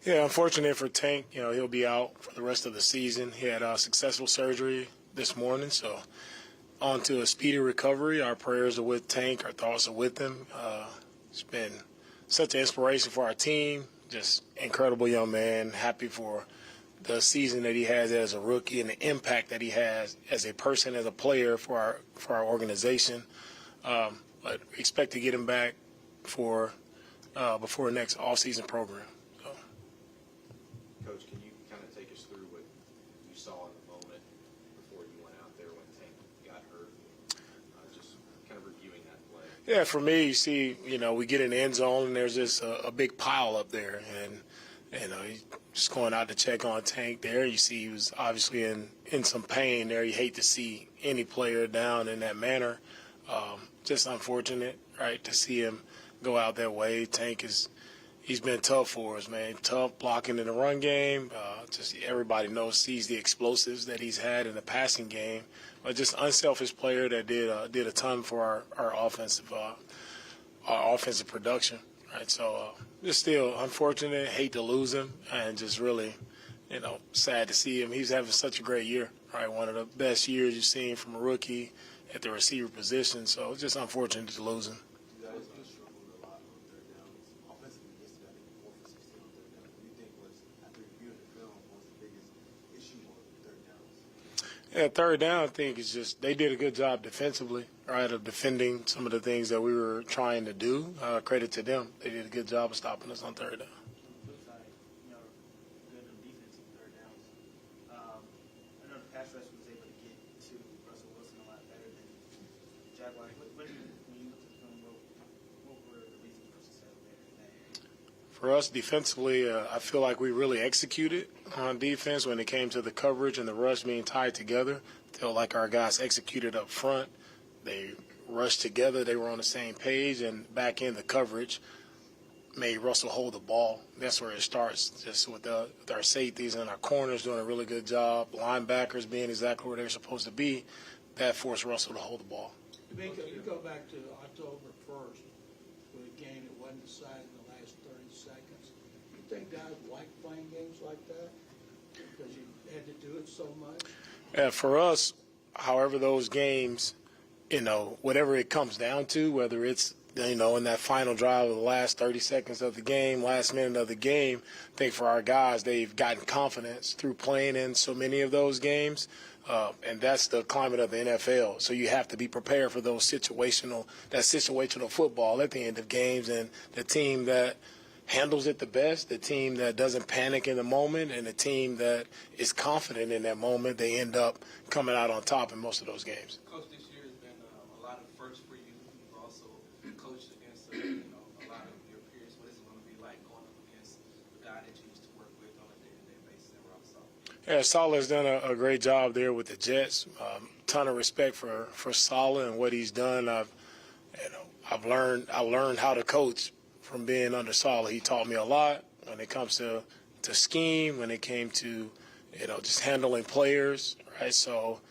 Yeah, unfortunate for Tank. He'll be out for the rest of the season. He had a successful surgery this morning, so on to a speedy recovery. Our prayers are with Tank. Our thoughts are with him. He's been such an inspiration for our team. Just incredible young man. Happy for the season that he has as a rookie and the impact that he has as a person, as a player for our organization. But we expect to get him back for before the next off-season program. So. Coach, can you kind of take us through what you saw in the moment before you went out there when Tank got hurt? Just kind of reviewing that play. Yeah, for me, you see, we get in the end zone and there's just a big pile up there, and he's just going out to check on Tank there. You see he was obviously in some pain there. You hate to see any player down in that manner. Just unfortunate, right, to see him go out that way. Tank he's been tough for us, man. Tough blocking in the run game. Just everybody sees the explosives that he's had in the passing game. But just unselfish player that did a ton for our offensive production, right? So just still unfortunate. Hate to lose him, and just really, sad to see him. He's having such a great year, right? One of the best years you've seen from a rookie at the receiver position. So it's just unfortunate to lose him. You guys struggled a lot on third downs. Offensively, yesterday, I think 4 for 16 on third down. What do you think was, after reviewing the film, was the biggest issue on third downs? Yeah, third down, I think, is just they did a good job defensively, right, of defending some of the things that we were trying to do. Credit to them. They did a good job of stopping us on third down. Flip side, good on defense on third downs. I know the pass rush was able to get to Russell Wilson a lot better than Jaguars. When you look at the film, what were the reasons for success there in that area? For us defensively, I feel like we really executed on defense when it came to the coverage and the rush being tied together. I feel like our guys executed up front. They rushed together. They were on the same page, and back in the coverage made Russell hold the ball. That's where it starts, just with our safeties and our corners doing a really good job, linebackers being exactly where they're supposed to be. That forced Russell to hold the ball. DeMeco, you go back to October 1st with a game that wasn't decided in the last 30 seconds. You think guys like playing games like that because you had to do it so much? Yeah, for us, however those games, whatever it comes down to, whether it's, in that final drive of the last 30 seconds of the game, last minute of the game, I think for our guys, they've gotten confidence through playing in so many of those games. And that's the climate of the NFL. So you have to be prepared for those situational football at the end of games, and the team that handles it the best, the team that doesn't panic in the moment, and the team that is confident in that moment, they end up coming out on top in most of those games. Coach, this year has been a lot of firsts for you. You've also coached against a lot of your peers. What is it going to be like going up against the guy that you used to work with on a day-to-day basis in Rob Saleh? Yeah, Saleh has done a great job there with the Jets. Ton of respect for Saleh and what he's done. I learned how to coach from being under Saleh. He taught me a lot when it comes to scheme, when it came to just handling players, right? So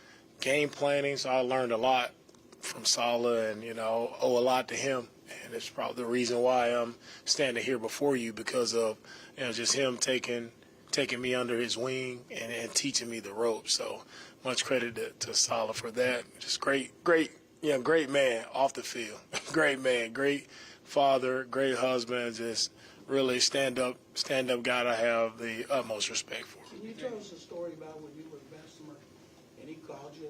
game planning. So I learned a lot from Saleh, and owe a lot to him. And it's probably the reason why I'm standing here before you, because of just him taking me under his wing and teaching me the ropes. So much credit to Saleh for that. Just great man off the field. Great man, great father, great husband. Just really stand up guy I have the utmost respect for. Can you tell us a story about when you were Bessemer and he called you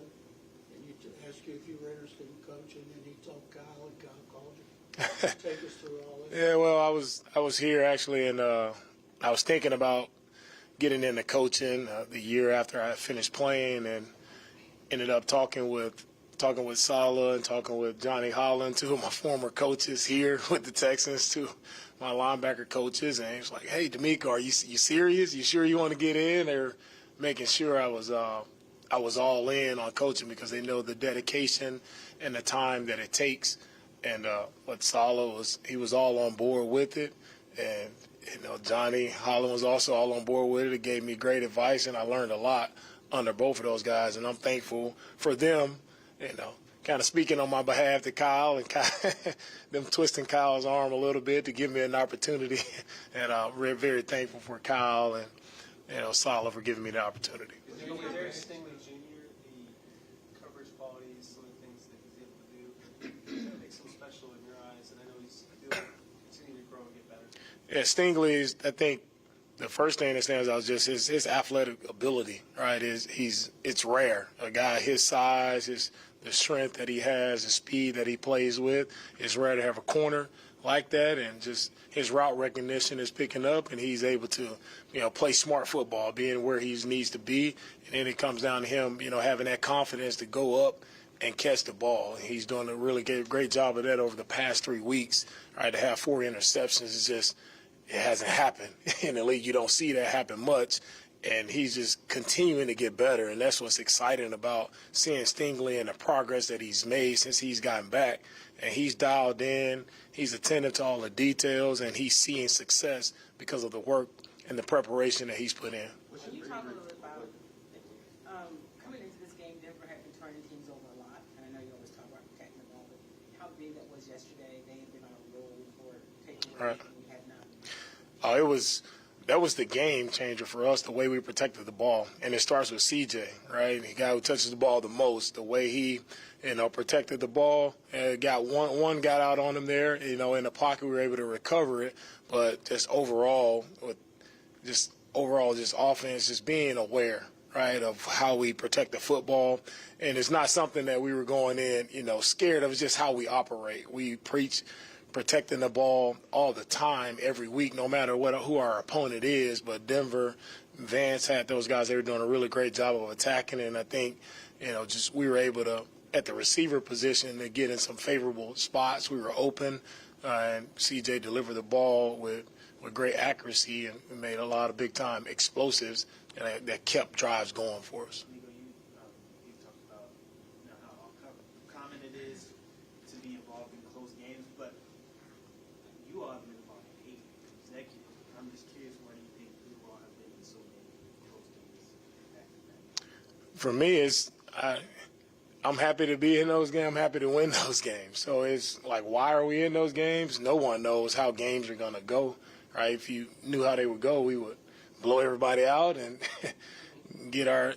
and he asked you if you were interested in coaching, and he told Kyle and Kyle called you? Take us through all that. Yeah, well, I was here actually, and I was thinking about getting into coaching the year after I finished playing, and ended up talking with Saleh and talking with Johnny Holland, two of my former coaches here with the Texans, two of my linebacker coaches, and he was like, "Hey, DeMeco, are you serious? You sure you want to get in?" They're making sure I was all in on coaching, because they know the dedication and the time that it takes. And what Saleh he was all on board with it, and Johnny Holland was also all on board with it. It gave me great advice, and I learned a lot under both of those guys, and I'm thankful for them, kind of speaking on my behalf to Kyle and them twisting Kyle's arm a little bit to give me an opportunity. And we're very thankful for Kyle and, Sala for giving me the opportunity. Is there Stingley Jr., the coverage qualities, some of the things that he's able to do, that makes him special in your eyes? And I know he's still continuing to grow and get better. Yeah, Stingley is, I think, the first thing that stands out is just his athletic ability, right? It's rare. A guy his size, the strength that he has, the speed that he plays with, it's rare to have a corner like that, and just his route recognition is picking up, and he's able to, play smart football, being where he needs to be, and then it comes down to him, having that confidence to go up and catch the ball. And he's doing a really great job of that over the past 3 weeks. Right, to have 4 interceptions is just, it hasn't happened in the league. You don't see that happen much, and he's just continuing to get better, and that's what's exciting about seeing Stingley and the progress that he's made since he's gotten back. And he's dialed in, he's attentive to all the details, and he's seeing success because of the work and the preparation that he's put in. Can you talk a little bit about coming into this game? Denver had been turning teams over a lot, and I know you always talk about protecting the ball, but how big that was yesterday? They had been on a roll for taking away, and we had not. That was the game changer for us, the way we protected the ball. And it starts with CJ, right? The guy who touches the ball the most, the way he, protected the ball. Got one got out on him there, in the pocket. We were able to recover it. But just overall, just offense, just being aware, right, of how we protect the football. And it's not something that we were going in, scared of. It's just how we operate. We preach protecting the ball all the time, every week, no matter who our opponent is. But Denver, Vance had those guys. They were doing a really great job of attacking, and I think, just we were able to, at the receiver position, to get in some favorable spots. We were open, and CJ delivered the ball with great accuracy and made a lot of big-time explosives that kept drives going for us. Nico, you talked about how common it is to be involved in close games, but you all have been involved in 8 consecutive. I'm just curious, why do you think you all have been in so many close games back to back? For me, I'm happy to be in those games. I'm happy to win those games. So it's like, why are we in those games? No one knows how games are going to go, right? If you knew how they would go, we would blow everybody out and get our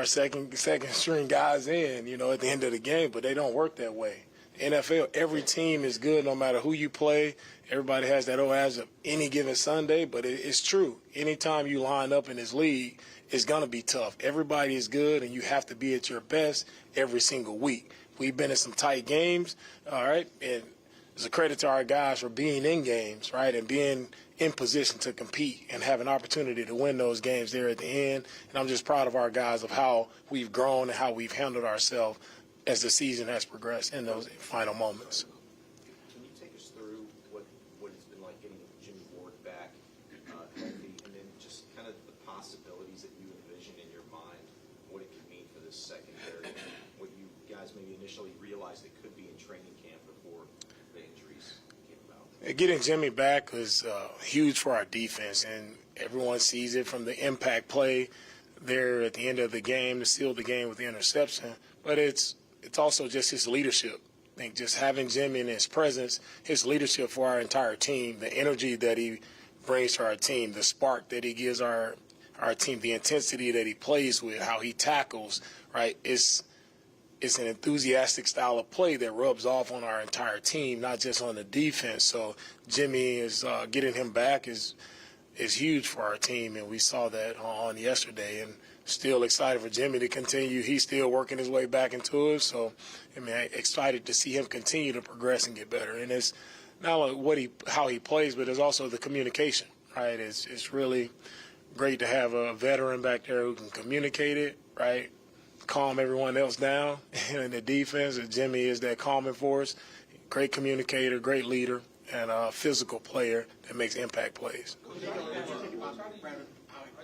second string guys in, at the end of the game. But they don't work that way. NFL, every team is good no matter who you play. Everybody has that as of any given Sunday, but it's true. Anytime you line up in this league, it's going to be tough. Everybody is good, and you have to be at your best every single week. We've been in some tight games, all right, and it's a credit to our guys for being in games, right, and being in position to compete and have an opportunity to win those games there at the end. And I'm just proud of our guys of how we've grown and how we've handled ourselves as the season has progressed in those final moments. Can you take us through what it's been like getting Jimmy Ward back healthy, and then just kind of the possibilities that you envision in your mind, what it could mean for this secondary, what you guys maybe initially realized it could be in training camp before the injuries came about? Getting Jimmy back was huge for our defense, and everyone sees it from the impact play there at the end of the game to seal the game with the interception. But it's also just his leadership. I think just having Jimmy in his presence, his leadership for our entire team, the energy that he brings to our team, the spark that he gives our team, the intensity that he plays with, how he tackles, right? It's an enthusiastic style of play that rubs off on our entire team, not just on the defense. So Jimmy is getting him back is huge for our team, and we saw that on yesterday. And still excited for Jimmy to continue. He's still working his way back into it. So, excited to see him continue to progress and get better. And it's not only how he plays, but it's also the communication, right? It's really great to have a veteran back there who can communicate it, right? Calm everyone else down in the defense. And Jimmy is that calming force. Great communicator, great leader, and a physical player that makes impact plays.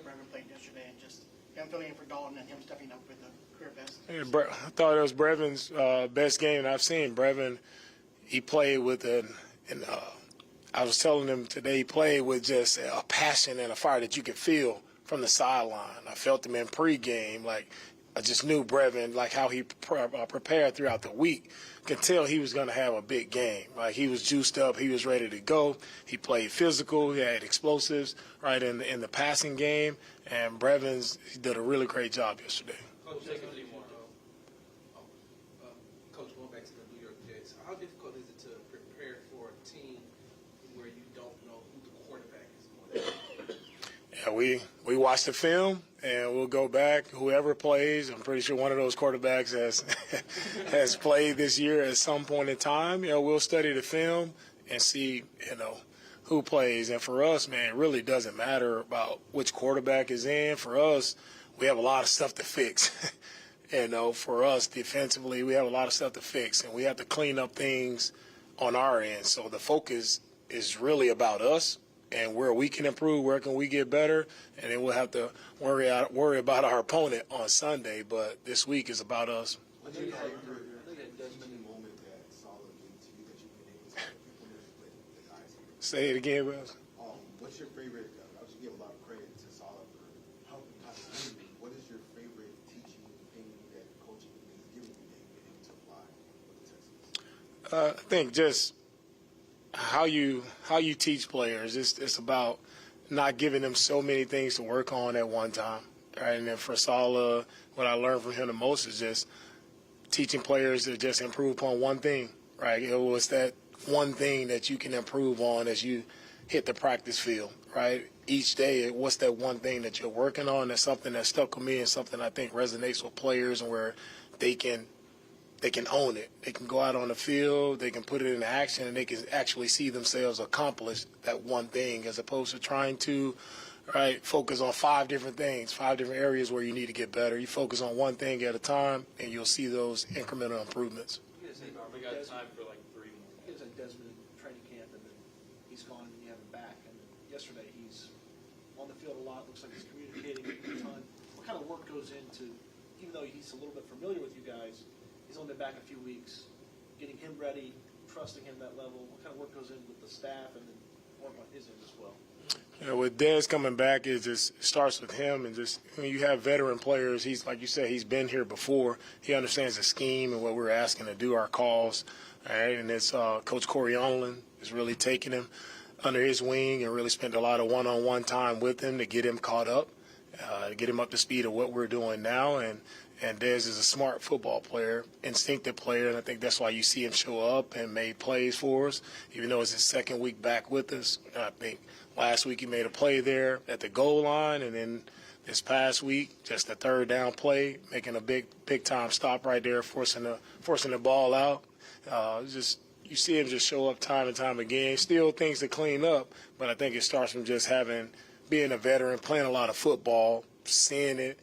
Brevin played yesterday, and just I'm filling in for Dalton and him stepping up with the career best. I thought it was Brevin's best game I've seen. Brevin, he played with I was telling him today, he played with just a passion and a fire that you could feel from the sideline. I felt him in pregame, like I just knew Brevin, like how he prepared throughout the week, could tell he was going to have a big game. Like he was juiced up, he was ready to go. He played physical, he had explosives right in the passing game, and he did a really great job yesterday. Coach, Coach, going back to the New York Jets, how difficult is it to prepare for a team where you don't know who the quarterback is going to be? Yeah, we watch the film and we'll go back. Whoever plays, I'm pretty sure one of those quarterbacks has played this year at some point in time. We'll study the film and see, who plays. And for us, man, it really doesn't matter about which quarterback is in. For us, we have a lot of stuff to fix. For us defensively, we have a lot of stuff to fix, and we have to clean up things on our end. So the focus is really about us and where we can improve, where can we get better, and then we'll have to worry about our opponent on Sunday. But this week is about us. I think there's many moments that solid game to you that you've been able to implement with the guys here. Say it again, Wells. What's your favorite? I should give a lot of credit to Solid for helping us win. What is your favorite teaching thing that coaching is giving you that you've been able to apply with the Texans? I think just how you teach players. It's about not giving them so many things to work on at one time, right? And then for Salah, what I learned from him the most is just teaching players to just improve upon one thing, right? It was that one thing that you can improve on as you hit the practice field, right? Each day, what's that one thing that you're working on? That's something that stuck with me and something I think resonates with players, and where they can own it. They can go out on the field, they can put it into action, and they can actually see themselves accomplish that one thing, as opposed to trying to, focus on 5 different things, 5 different areas where you need to get better. You focus on one thing at a time, and you'll see those incremental improvements. We got time for like 3 more. He was at Desmond training camp, and then he's gone, and you have him back. And yesterday, he's on the field a lot. Looks like he's communicating a ton. What kind of work goes into, even though he's a little bit familiar with you guys, he's only been back a few weeks, getting him ready, trusting him at that level? What kind of work goes in with the staff and then work on his end as well? With Dez coming back, it starts with him, and just when you have veteran players, he's like you said, he's been here before. He understands the scheme and what we're asking to do, our calls. All right, and it's Coach Corey Onlin is really taking him under his wing and really spent a lot of one-on-one time with him to get him caught up, get him up to speed of what we're doing now. And Dez is a smart football player, instinctive player, and I think that's why you see him show up and made plays for us, even though it's his second week back with us. I think last week he made a play there at the goal line, and then this past week, just a third down play, making a big time stop right there, forcing the ball out. You see him just show up time and time again. Still things to clean up, but I think it starts from just being a veteran, playing a lot of football, seeing it,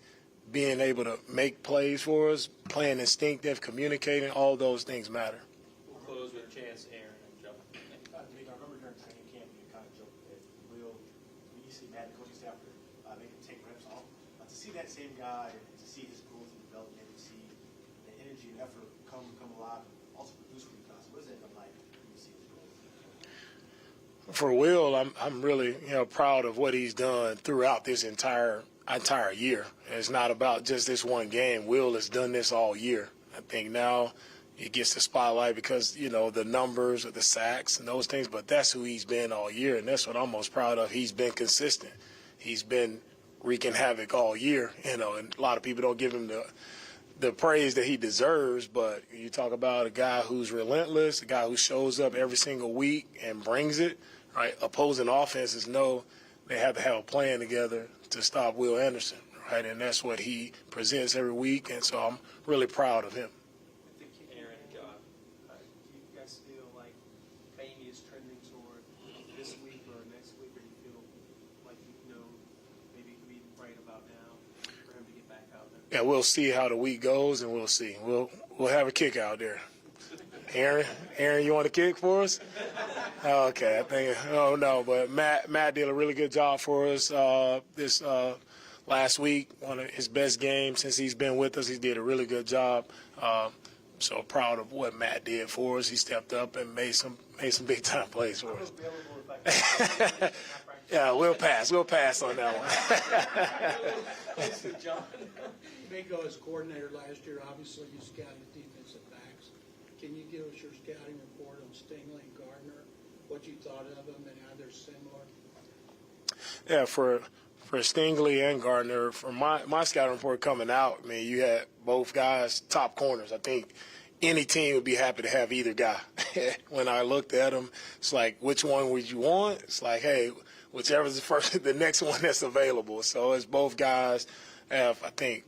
being able to make plays for us, playing instinctive, communicating, all those things matter. We'll close with Chance, Aaron, and Joe. I remember during training camp, you kind of joked that when you see Matt, the coaching staff, make him take reps off. To see that same guy, and to see his growth and development, to see the energy and effort come alive, also produce for you guys. What is it like when you see his growth? For Will, I'm really proud of what he's done throughout this entire year. It's not about just this one game. Will has done this all year. I think now he gets the spotlight because, the numbers of the sacks and those things, but that's who he's been all year, and that's what I'm most proud of. He's been consistent. He's been wreaking havoc all year, and a lot of people don't give him the praise that he deserves, but you talk about a guy who's relentless, a guy who shows up every single week and brings it, right? Opposing offenses know they have to have a plan together to stop Will Anderson, right? And that's what he presents every week, and so I'm really proud of him. Aaron and John. Do you guys feel like Bainey is trending toward this week or next week, or do you feel like maybe it could be right about now for him to get back out there? Yeah, we'll see how the week goes, and we'll see. We'll have a kick out there. Aaron, you want to kick for us? Okay, I think. Oh no, but Matt did a really good job for us this last week. One of his best games since he's been with us. He did a really good job. So proud of what Matt did for us. He stepped up and made some big time plays for us. Yeah, we'll pass. We'll pass on that one. DeMeco as coordinator last year, obviously you scouted defensive backs. Can you give us your scouting report on Stingley and Gardner? What you thought of them and how they're similar? Yeah, for Stingley and Gardner, for my scouting report coming out, I mean, you had both guys top corners. I think any team would be happy to have either guy. When I looked at them, it's like, which one would you want? It's like, hey, whichever's the first, the next one that's available. So it's both guys have, I think,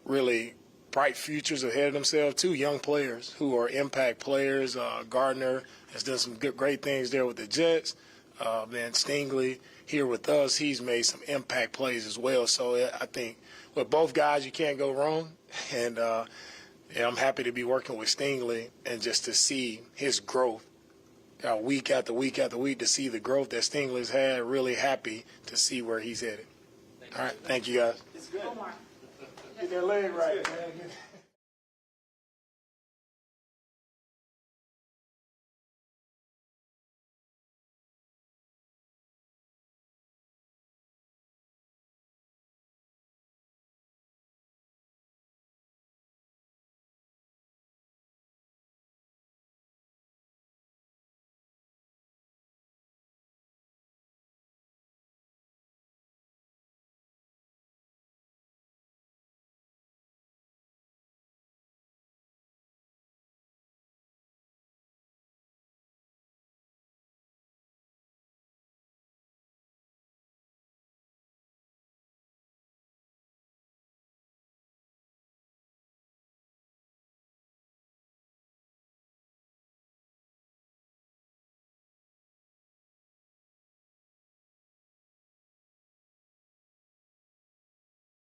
really bright futures ahead of themselves. Two young players who are impact players. Gardner has done some great things there with the Jets. Then Stingley here with us, he's made some impact plays as well. So I think with both guys, you can't go wrong. And yeah, I'm happy to be working with Stingley and just to see his growth week after week after week, to see the growth that Stingley's had. Really happy to see where he's headed. All right, thank you guys. It's good. Omar. Get that leg right, man.